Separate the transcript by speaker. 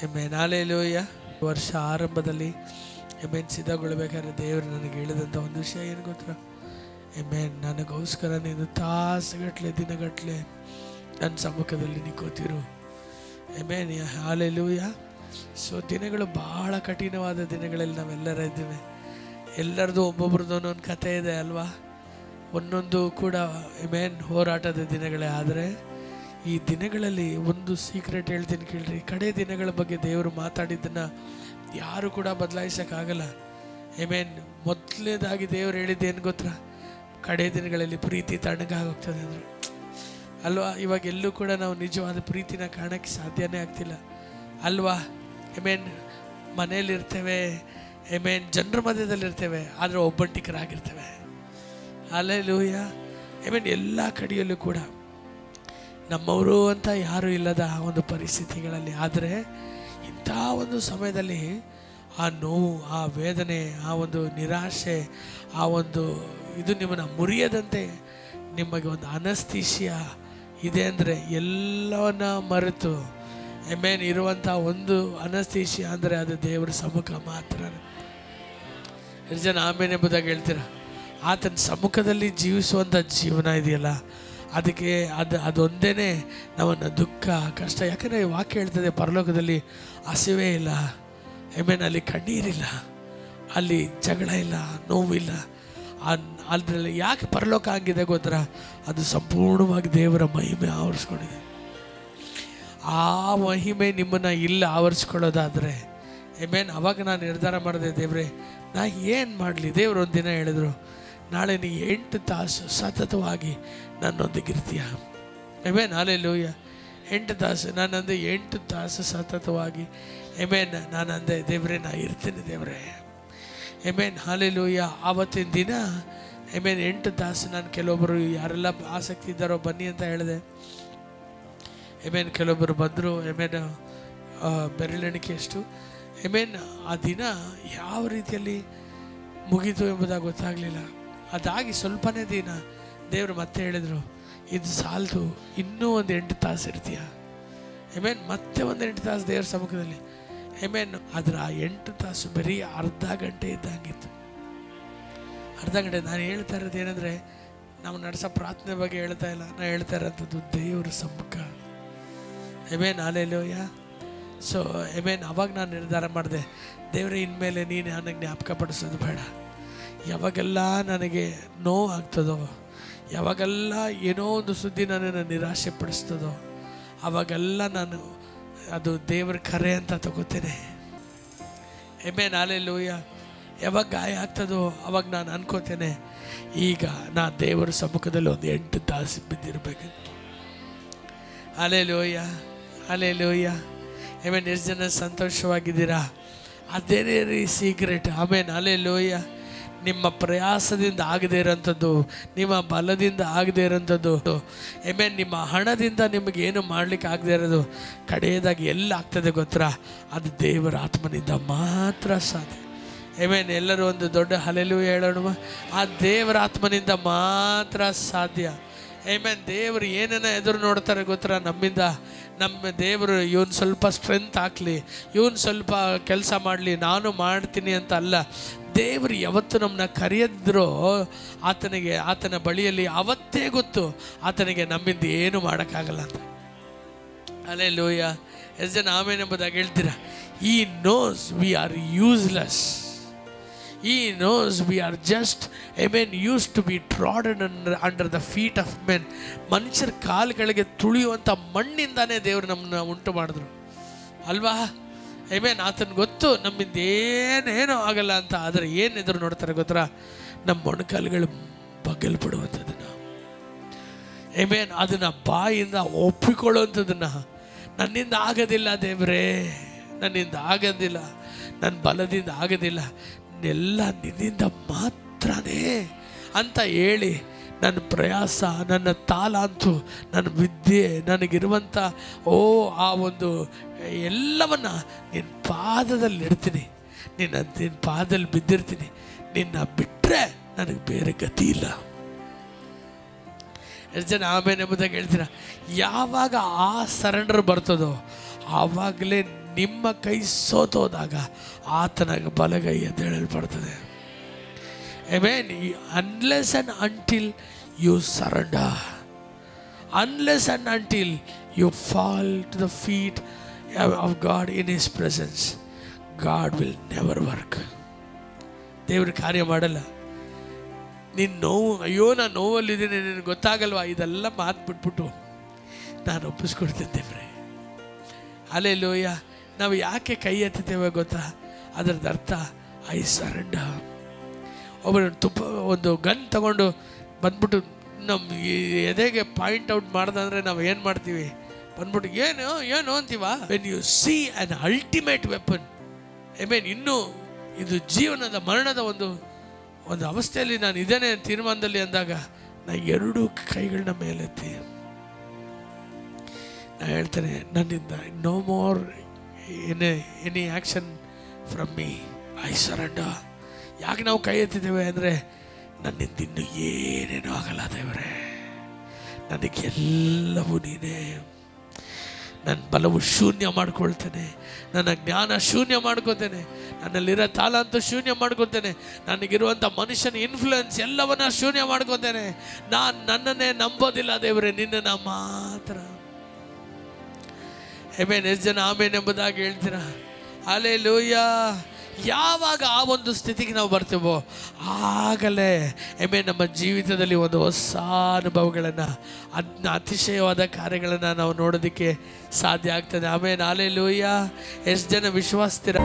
Speaker 1: Amen. Hallelujah. ವರ್ಷ ಆರಂಭದಲ್ಲಿ ಸಿದ್ಧಗೊಳ್ಬೇಕಾದ್ರೆ ದೇವರು ನನಗೆ ಹೇಳಿದಂಥ ಒಂದು ವಿಷಯ ಏನು ಗೊತ್ತಾ? ನನಗೋಸ್ಕರ ನೀನು ತಾಸುಗಟ್ಟಲೆ ದಿನಗಟ್ಟಲೆ ನನ್ನ ಸಮ್ಮುಖದಲ್ಲಿ ನೀ ಕೂತಿರು. ಹಲ್ಲೆಲೂಯಾ. ಸೊ ದಿನಗಳು ಬಹಳ ಕಠಿಣವಾದ ದಿನಗಳಲ್ಲಿ ನಾವೆಲ್ಲರ ಇದ್ದೇವೆ. ಎಲ್ಲರದು ಒಬ್ಬೊಬ್ರದ್ದು ಒಂದೊಂದು ಕಥೆ ಇದೆ ಅಲ್ವಾ? ಒಂದೊಂದು ಕೂಡ ಹೋರಾಟದ ದಿನಗಳೇ. ಆದರೆ ಈ ದಿನಗಳಲ್ಲಿ ಒಂದು ಸೀಕ್ರೆಟ್ ಹೇಳ್ತೀನಿ ಕೇಳ್ರಿ. ಕಡೆ ದಿನಗಳ ಬಗ್ಗೆ ದೇವರು ಮಾತಾಡಿದ್ದನ್ನು ಯಾರು ಕೂಡ ಬದಲಾಯಿಸೋಕ್ಕಾಗಲ್ಲ. ಮೊದಲನೇದಾಗಿ ದೇವರು ಹೇಳಿದ್ದೇನು ಗೊತ್ತಾ? ಕಡೆ ದಿನಗಳಲ್ಲಿ ಪ್ರೀತಿ ತಣ್ಣಗಾಗೋಗ್ತದೆ ಅಂದರು ಅಲ್ವಾ? ಇವಾಗ ಎಲ್ಲೂ ಕೂಡ ನಾವು ನಿಜವಾದ ಪ್ರೀತಿನ ಕಾಣೋಕ್ಕೆ ಸಾಧ್ಯನೇ ಆಗ್ತಿಲ್ಲ ಅಲ್ವಾ? ಮನೇಲಿರ್ತೇವೆ, ಜನರ ಮಧ್ಯದಲ್ಲಿರ್ತೇವೆ, ಆದರೆ ಒಬ್ಬಂಟಿಕರಾಗಿರ್ತೇವೆ. ಹಲ್ಲೆಲೂಯಾ. ಎಲ್ಲ ಕಡೆಯಲ್ಲೂ ಕೂಡ ನಮ್ಮವರು ಅಂತ ಯಾರೂ ಇಲ್ಲದ ಒಂದು ಪರಿಸ್ಥಿತಿಗಳಲ್ಲಿ. ಆದರೆ ಇಂಥ ಒಂದು ಸಮಯದಲ್ಲಿ ಆ ನೋವು, ಆ ವೇದನೆ, ಆ ಒಂದು ನಿರಾಶೆ, ಆ ಒಂದು ಇದು ನಿಮ್ಮನ್ನು ಮುರಿಯದಂತೆ ನಿಮಗೆ ಒಂದು ಅನಸ್ತೇಷಿಯಾ ಇದೆ ಅಂದರೆ ಎಲ್ಲವನ್ನ ಮರೆತು ಇರುವಂಥ ಒಂದು ಅನಸ್ತೇಷಿಯಾ ಅಂದರೆ ಅದು ದೇವರ ಸಮ್ಮುಖ ಮಾತ್ರ. ಎಷ್ಟು ಜನ ಆಮೇಲೆ ಎಂಬುದಾಗಿ ಹೇಳ್ತೀರ? ಆತನ ಸಮ್ಮುಖದಲ್ಲಿ ಜೀವಿಸುವಂಥ ಜೀವನ ಇದೆಯಲ್ಲ, ಅದಕ್ಕೆ ಅದೊಂದೇ ನಮ್ಮನ್ನು ದುಃಖ ಕಷ್ಟ. ಯಾಕಂದರೆ ವಾಕ್ಯ ಹೇಳ್ತದೆ, ಪರಲೋಕದಲ್ಲಿ ಹಸಿವೆ ಇಲ್ಲ, ಅಲ್ಲಿ ಕಣ್ಣೀರಿಲ್ಲ, ಅಲ್ಲಿ ಜಗಳ ಇಲ್ಲ, ನೋವಿಲ್ಲ. ಅದರಲ್ಲಿ ಯಾಕೆ ಪರಲೋಕ ಆಗಿದೆ ಗೊತ್ತಾ? ಅದು ಸಂಪೂರ್ಣವಾಗಿ ದೇವರ ಮಹಿಮೆ ಆವರಿಸ್ಕೊಂಡಿದೆ. ಆ ಮಹಿಮೆ ನಿಮ್ಮನ್ನು ಇಲ್ಲ ಆವರಿಸ್ಕೊಳ್ಳೋದಾದರೆ ಅವಾಗ ನಾನು ನಿರ್ಧಾರ ಮಾಡಿದೆ, ದೇವರೇ ನಾ ಏನು ಮಾಡಲಿ? ದೇವರು ಒಂದಿನ ಹೇಳಿದರು, ನಾಳೆ ನೀ 8 ತಾಸು ಸತತವಾಗಿ ನನ್ನೊಂದಿಗಿರ್ತೀಯ. ಹಲ್ಲೆಲೂಯಾ. 8 ತಾಸು ನಾನಂದೆ, 8 ತಾಸು ಸತತವಾಗಿ ನಾನಂದೆ, ದೇವರೇ ನಾ ಇರ್ತೀನಿ ದೇವರೇ. ಹಲ್ಲೆಲೂಯಾ. ಆವತ್ತಿನ ದಿನ 8 ತಾಸು ನಾನು ಕೆಲವೊಬ್ಬರು ಯಾರೆಲ್ಲ ಆಸಕ್ತಿ ಇದ್ದಾರೋ ಬನ್ನಿ ಅಂತ ಹೇಳಿದೆ. ಕೆಲವೊಬ್ಬರು ಬಂದರು. ಬೆರಳೆಣಿಕೆಯಷ್ಟು. ಆ ದಿನ ಯಾವ ರೀತಿಯಲ್ಲಿ ಮುಗೀತು ಎಂಬುದಾಗಿ ಗೊತ್ತಾಗಲಿಲ್ಲ. ಅದಾಗಿ ಸ್ವಲ್ಪನೇ ದಿನ ದೇವರು ಮತ್ತೆ ಹೇಳಿದರು, ಇದು ಸಾಲದು, ಇನ್ನೂ ಒಂದು 8 ತಾಸು ಇರ್ತೀಯ. ಮತ್ತೆ ಒಂದು 8 ತಾಸು ದೇವರ ಸಮ್ಮುಖದಲ್ಲಿ. ಆದರೆ ಆ 8 ತಾಸು ಬರೀ ಅರ್ಧ ಗಂಟೆ ಇದ್ದಂಗಿತ್ತು. ಅರ್ಧ ಗಂಟೆ. ನಾನು ಹೇಳ್ತಾ ಇರೋದು ಏನಂದರೆ, ನಾವು ನಡೆಸೋ ಪ್ರಾರ್ಥನೆ ಬಗ್ಗೆ ಹೇಳ್ತಾ ಇಲ್ಲ, ನಾನು ಹೇಳ್ತಾ ಇರೋಂಥದ್ದು ದೇವರ ಸಮ್ಮುಖ. ಹಲ್ಲೆಲೂಯಾ. ಸೊ ಅವಾಗ ನಾನು ನಿರ್ಧಾರ ಮಾಡಿದೆ, ದೇವರೇ ಇನ್ಮೇಲೆ ನೀನು ನನಗೆ ಜ್ಞಾಪಕ ಪಡಿಸೋದು ಬೇಡ. ಯಾವಾಗೆಲ್ಲ ನನಗೆ ನೋವು ಆಗ್ತದೋ, ಯಾವಾಗೆಲ್ಲ ಏನೋ ಒಂದು ಸುದ್ದಿ ನನ್ನನ್ನು ನಿರಾಶೆ ಪಡಿಸ್ತದೋ, ಅವಾಗೆಲ್ಲ ನಾನು ಅದು ದೇವರ ಕರೆ ಅಂತ ತಗೋತೇನೆ. ಹಲ್ಲೆಲೂಯಾ. ಯಾವಾಗ ಗಾಯ ಆಗ್ತದೋ ಅವಾಗ ನಾನು ಅನ್ಕೋತೇನೆ, ಈಗ ನಾ ದೇವರ ಸಮ್ಮುಖದಲ್ಲಿ ಒಂದು 8 ತಾಸು ಬಿದ್ದಿರಬೇಕು. ಹಲ್ಲೆಲೂಯಾ. ಹಲ್ಲೆಲೂಯಾ. ಎಷ್ಟು ಜನ ಸಂತೋಷವಾಗಿದ್ದೀರಾ? ಅದೇನೇ ರೀ ಸೀಕ್ರೆಟ್. ಹಲ್ಲೆಲೂಯಾ. ನಿಮ್ಮ ಪ್ರಯಾಸದಿಂದ ಆಗದೇ ಇರೋಂಥದ್ದು, ನಿಮ್ಮ ಬಲದಿಂದ ಆಗದೇ ಇರೋಂಥದ್ದು, ನಿಮ್ಮ ಹಣದಿಂದ ನಿಮಗೇನು ಮಾಡಲಿಕ್ಕೆ ಆಗದೇ ಇರೋದು, ಕಡೆಯದಾಗಿ ಎಲ್ಲ ಆಗ್ತದೆ ಗೊತ್ತಾ? ಅದು ದೇವರ ಆತ್ಮನಿಂದ ಮಾತ್ರ ಸಾಧ್ಯ. ಎಲ್ಲರೂ ಒಂದು ದೊಡ್ಡ ಹಲ್ಲೆಲೂಯಾ ಹೇಳೋಣ. ಆ ದೇವರ ಆತ್ಮನಿಂದ ಮಾತ್ರ ಸಾಧ್ಯ. ದೇವರು ಏನನ್ನ ಎದುರು ನೋಡ್ತಾರೆ ಗೊತ್ತಾ? ನಮ್ಮಿಂದ. ನಮ್ಮ ದೇವರು ಇವನು ಸ್ವಲ್ಪ ಸ್ಟ್ರೆಂತ್ ಹಾಕಲಿ, ಇವನು ಸ್ವಲ್ಪ ಕೆಲಸ ಮಾಡಲಿ, ನಾನು ಮಾಡ್ತೀನಿ ಅಂತ ಅಲ್ಲ. ದೇವರು ಯಾವತ್ತು ನಮ್ಮನ್ನ ಕರೆಯದ್ರೋ ಆತನಿಗೆ, ಆತನ ಬಳಿಯಲ್ಲಿ ಅವತ್ತೇ ಗೊತ್ತು ಆತನಿಗೆ ನಮ್ಮಿಂದ ಏನು ಮಾಡೋಕ್ಕಾಗಲ್ಲ ಅಂತ. ಹಲ್ಲೆಲೂಯಾ. ಎಷ್ಟು ಜನ ಆಮೇಲೆ ಎಂಬುದಾಗಿ ಹೇಳ್ತೀರಾ? He knows we are useless. He knows we are just used to be trodden under the feet of men. ಮನುಷ್ಯರ ಕಾಲುಗಳಿಗೆ ತುಳಿಯುವಂಥ ಮಣ್ಣಿಂದಾನೇ ದೇವರು ನಮ್ಮನ್ನ ಉಂಟು ಮಾಡಿದ್ರು ಅಲ್ವಾ? ಆತನ ಗೊತ್ತು ನಮ್ಮಿಂದ ಏನೇನೋ ಆಗಲ್ಲ ಅಂತ. ಆದರೆ ಏನು ಎದುರು ನೋಡ್ತಾರೆ ಗೊತ್ತಾ? ನಮ್ಮ ಮೊಣಕಾಲುಗಳು ಬಗ್ಗಲ್ಪಡುವಂಥದ್ದನ್ನು, ಅದನ್ನು ಬಾಯಿಂದ ಒಪ್ಪಿಕೊಳ್ಳುವಂಥದ್ದನ್ನು. ನನ್ನಿಂದ ಆಗೋದಿಲ್ಲ ದೇವರೇ, ನನ್ನಿಂದ ಆಗೋದಿಲ್ಲ, ನನ್ನ ಬಲದಿಂದ ಆಗೋದಿಲ್ಲ, ಎಲ್ಲ ನಿನ್ನಿಂದ ಮಾತ್ರನೇ ಅಂತ ಹೇಳಿ ನನ್ನ ಪ್ರಯಾಸ, ನನ್ನ ತಾಲಾಂತು, ನನ್ನ ವಿದ್ಯೆ, ನನಗಿರುವಂಥ ಆ ಒಂದು ಎಲ್ಲವನ್ನ ನಿನ್ನ ಪಾದದಲ್ಲಿ ಇಡ್ತೀನಿ. ನಿನ್ನ ಪಾದದಲ್ಲಿ ಬಿದ್ದಿರ್ತೀನಿ. ನಿನ್ನ ಬಿಟ್ಟರೆ ನನಗೆ ಬೇರೆ ಗತಿ ಇಲ್ಲ. ಎಷ್ಟು ಜನ ಆಮೇಲೆ ಎಂಬುದಾಗಿ ಹೇಳ್ತೀರ? ಯಾವಾಗ ಆ ಸರೆಂಡರ್ ಬರ್ತದೋ ಆವಾಗಲೇ ನಿಮ್ಮ ಕೈ ಸೋತೋದಾಗ ಆತನ ಬಲಗೈ ಎದ್ದೇಳಲ್ಪಡ್ತದೆ. Amen. Unless and until you surrender, unless and until you fall to the feet of God in his presence, God will never work. ದೇವರು ಕಾರ್ಯ ಮಾಡಲ್ಲ. ನೀನು ನೋವು, ಅಯ್ಯೋ ನಾನು ನೋವಲ್ಲಿದ್ದೀನಿ, ನಿನಗೆ ಗೊತ್ತಾಗಲ್ವಾ, ಇದೆಲ್ಲ ಮಾತು ಬಿಟ್ಬಿಟ್ಟು ನಾನು ಒಪ್ಪಿಸ್ಕೊಡ್ತೀನಿ ದೇವ್ರೆ. ಹಲ್ಲೆಲೂಯಾ. ನಾವು ಯಾಕೆ ಕೈ ಎತ್ತುತ್ತೇವೆ ಗೊತ್ತಾ? ಅದರದ್ದು ಅರ್ಥ ಐ ಸರೆಂಡರ್. ಒಬ್ಬರು ಒಂದು ಗನ್ ತಗೊಂಡು ಬಂದ್ಬಿಟ್ಟು ನಮ್ಮ ಎದೆಗೆ ಪಾಯಿಂಟ್ ಔಟ್ ಮಾಡ್ದಂದ್ರೆ ನಾವು ಏನು ಮಾಡ್ತೀವಿ? ಬಂದ್ಬಿಟ್ಟು ಏನು ಅಂತೀವ? When you see an ultimate weapon, amen, ಇನ್ನೂ ಇದು ಜೀವನದ ಮರಣದ ಒಂದು ಅವಸ್ಥೆಯಲ್ಲಿ ನಾನು ಇದ್ದೇನೆ ತೀರ್ಮಾನದಲ್ಲಿ ಅಂದಾಗ ನಾನು ಎರಡೂ ಕೈಗಳನ್ನ ಮೇಲೆತ್ತಿ ನಾನು ಹೇಳ್ತೇನೆ, ನನ್ನಿಂದ no more any action from me, I surrender. ಯಾಕೆ ನಾವು ಕೈ ಎತ್ತಿದ್ದೇವೆ ಅಂದರೆ ನನ್ನಿಂದ ಇನ್ನೂ ಏನೇನೂ ಆಗಲ್ಲ ದೇವರೇ, ನನಗೆಲ್ಲವೂ ನೀನೇ. ನನ್ನ ಬಲವು ಶೂನ್ಯ ಮಾಡ್ಕೊಳ್ತೇನೆ, ನನ್ನ ಜ್ಞಾನ ಶೂನ್ಯ ಮಾಡ್ಕೊತೇನೆ, ನನ್ನಲ್ಲಿರೋ ತಾಲಂತು ಶೂನ್ಯ ಮಾಡ್ಕೊತೇನೆ, ನನಗಿರುವಂಥ ಮನುಷ್ಯನ ಇನ್ಫ್ಲುಯೆನ್ಸ್ ಎಲ್ಲವನ್ನ ಶೂನ್ಯ ಮಾಡ್ಕೊತೇನೆ. ನಾನು ನನ್ನನ್ನೇ ನಂಬೋದಿಲ್ಲ ದೇವರೇ, ನಿನ್ನನ್ನು ಮಾತ್ರ. ಆಮೆನ್. ಎಷ್ಟು ಜನ ಆಮೇನ್ ಎಂಬುದಾಗಿ ಹೇಳ್ತೀರಾ? ಹಲ್ಲೆಲೂಯಾ. ಯಾವಾಗ ಆ ಒಂದು ಸ್ಥಿತಿಗೆ ನಾವು ಬರ್ತೀವೋ ಆಗಲೇ ಆಮೆನ್ ನಮ್ಮ ಜೀವಿತದಲ್ಲಿ ಒಂದು ಹೊಸ ಅನುಭವಗಳನ್ನು, ಅತಿಶಯವಾದ ಕಾರ್ಯಗಳನ್ನು ನಾವು ನೋಡೋದಕ್ಕೆ ಸಾಧ್ಯ ಆಗ್ತದೆ. ಆಮೇನ್. ಹಲ್ಲೆಲೂಯಾ. ಎಷ್ಟು ಜನ ವಿಶ್ವಾಸ್ತೀರ?